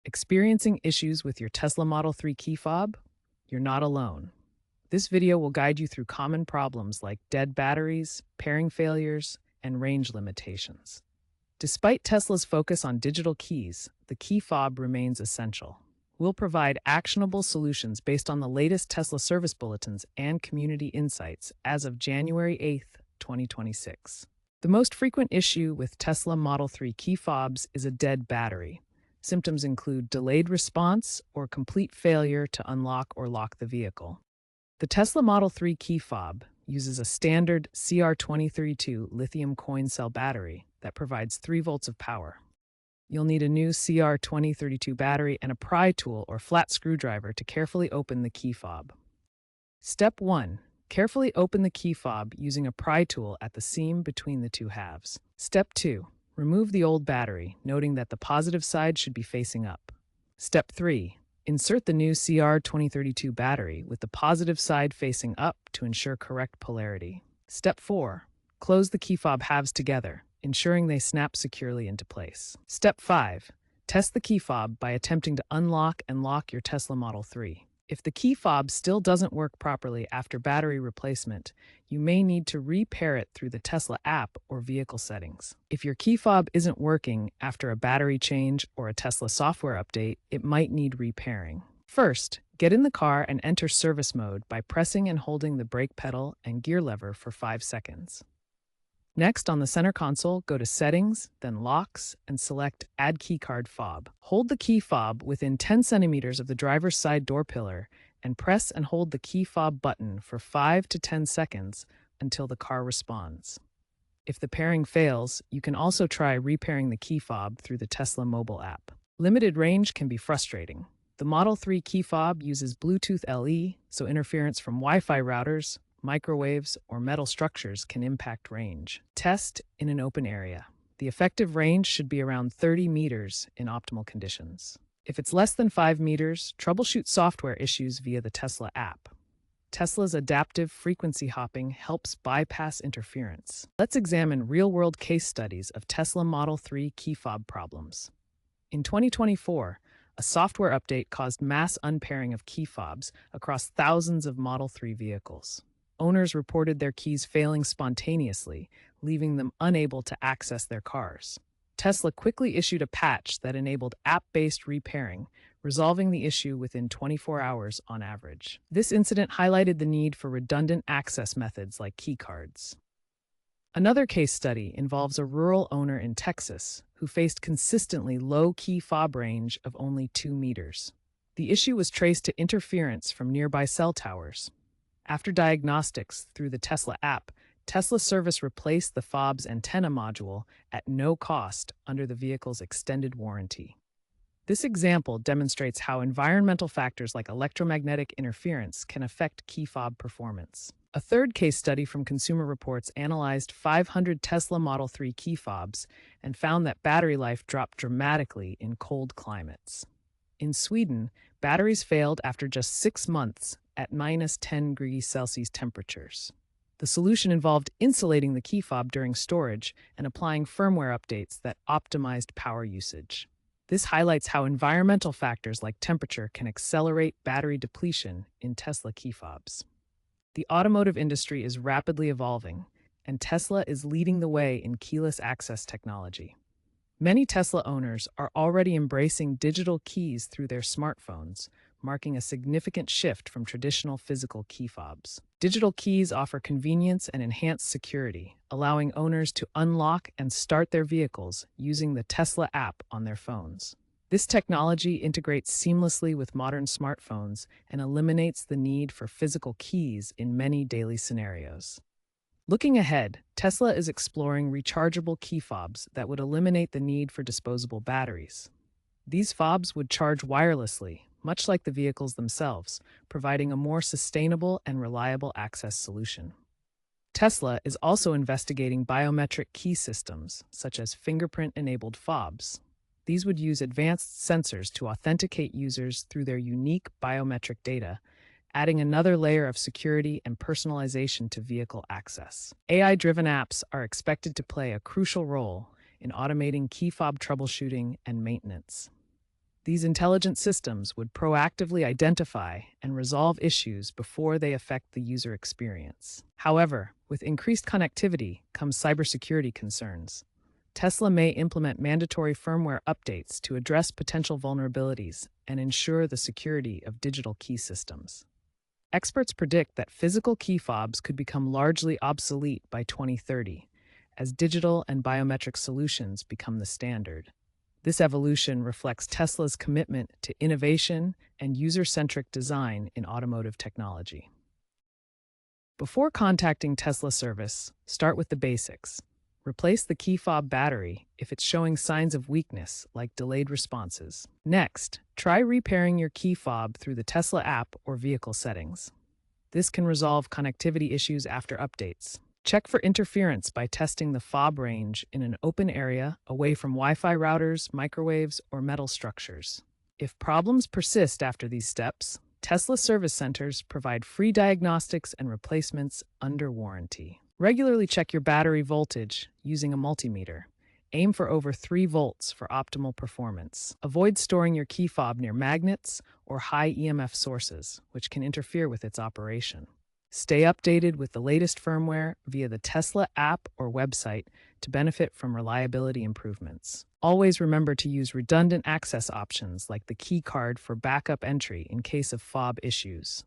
Experiencing issues with your Tesla Model 3 key fob? You're not alone. This video will guide you through common problems like dead batteries, pairing failures, and range limitations. Despite Tesla's focus on digital keys, the key fob remains essential. We'll provide actionable solutions based on the latest Tesla service bulletins and community insights as of January 8th, 2026. The most frequent issue with Tesla Model 3 key fobs is a dead battery. Symptoms include delayed response or complete failure to unlock or lock the vehicle. The Tesla Model 3 key fob uses a standard CR2032 lithium coin cell battery that provides 3 volts of power. You'll need a new CR2032 battery and a pry tool or flat screwdriver to carefully open the key fob. Step 1. Carefully open the key fob using a pry tool at the seam between the 2 halves. Step 2. Remove the old battery, noting that the positive side should be facing up. Step 3. Insert the new CR2032 battery with the positive side facing up to ensure correct polarity. Step 4. Close the key fob halves together, ensuring they snap securely into place. Step 5. Test the key fob by attempting to unlock and lock your Tesla Model 3. If the key fob still doesn't work properly after battery replacement, you may need to repair it through the Tesla app or vehicle settings. If your key fob isn't working after a battery change or a Tesla software update, it might need repairing. First, get in the car and enter service mode by pressing and holding the brake pedal and gear lever for 5 seconds. Next, on the center console, go to Settings, then Locks, and select Add Keycard Fob. Hold the key fob within 10 centimeters of the driver's side door pillar and press and hold the key fob button for 5 to 10 seconds until the car responds. If the pairing fails, you can also try repairing the key fob through the Tesla mobile app. Limited range can be frustrating. The Model 3 key fob uses Bluetooth LE, so interference from Wi-Fi routers, microwaves, or metal structures can impact range. Test in an open area. The effective range should be around 30 meters in optimal conditions. If it's less than 5 meters, troubleshoot software issues via the Tesla app. Tesla's adaptive frequency hopping helps bypass interference. Let's examine real-world case studies of Tesla Model 3 key fob problems. In 2024, a software update caused mass unpairing of key fobs across thousands of Model 3 vehicles. Owners reported their keys failing spontaneously, leaving them unable to access their cars. Tesla quickly issued a patch that enabled app-based repairing, resolving the issue within 24 hours on average. This incident highlighted the need for redundant access methods like keycards. Another case study involves a rural owner in Texas who faced consistently low key fob range of only 2 meters. The issue was traced to interference from nearby cell towers. After diagnostics through the Tesla app, Tesla service replaced the fob's antenna module at no cost under the vehicle's extended warranty. This example demonstrates how environmental factors like electromagnetic interference can affect key fob performance. A third case study from Consumer Reports analyzed 500 Tesla Model 3 key fobs and found that battery life dropped dramatically in cold climates. In Sweden, batteries failed after just 6 months at -10 degrees Celsius temperatures. The solution involved insulating the key fob during storage and applying firmware updates that optimized power usage. This highlights how environmental factors like temperature can accelerate battery depletion in Tesla key fobs. The automotive industry is rapidly evolving, and Tesla is leading the way in keyless access technology. Many Tesla owners are already embracing digital keys through their smartphones, marking a significant shift from traditional physical key fobs. Digital keys offer convenience and enhanced security, allowing owners to unlock and start their vehicles using the Tesla app on their phones. This technology integrates seamlessly with modern smartphones and eliminates the need for physical keys in many daily scenarios. Looking ahead, Tesla is exploring rechargeable key fobs that would eliminate the need for disposable batteries. These fobs would charge wirelessly, much like the vehicles themselves, providing a more sustainable and reliable access solution. Tesla is also investigating biometric key systems, such as fingerprint-enabled fobs. These would use advanced sensors to authenticate users through their unique biometric data, adding another layer of security and personalization to vehicle access. AI-driven apps are expected to play a crucial role in automating key fob troubleshooting and maintenance. These intelligent systems would proactively identify and resolve issues before they affect the user experience. However, with increased connectivity comes cybersecurity concerns. Tesla may implement mandatory firmware updates to address potential vulnerabilities and ensure the security of digital key systems. Experts predict that physical key fobs could become largely obsolete by 2030, as digital and biometric solutions become the standard. This evolution reflects Tesla's commitment to innovation and user-centric design in automotive technology. Before contacting Tesla service, start with the basics. Replace the key fob battery if it's showing signs of weakness, like delayed responses. Next, try repairing your key fob through the Tesla app or vehicle settings. This can resolve connectivity issues after updates. Check for interference by testing the fob range in an open area away from Wi-Fi routers, microwaves, or metal structures. If problems persist after these steps, Tesla service centers provide free diagnostics and replacements under warranty. Regularly check your battery voltage using a multimeter. Aim for over 3 volts for optimal performance. Avoid storing your key fob near magnets or high EMF sources, which can interfere with its operation. Stay updated with the latest firmware via the Tesla app or website to benefit from reliability improvements. Always remember to use redundant access options like the key card for backup entry in case of fob issues.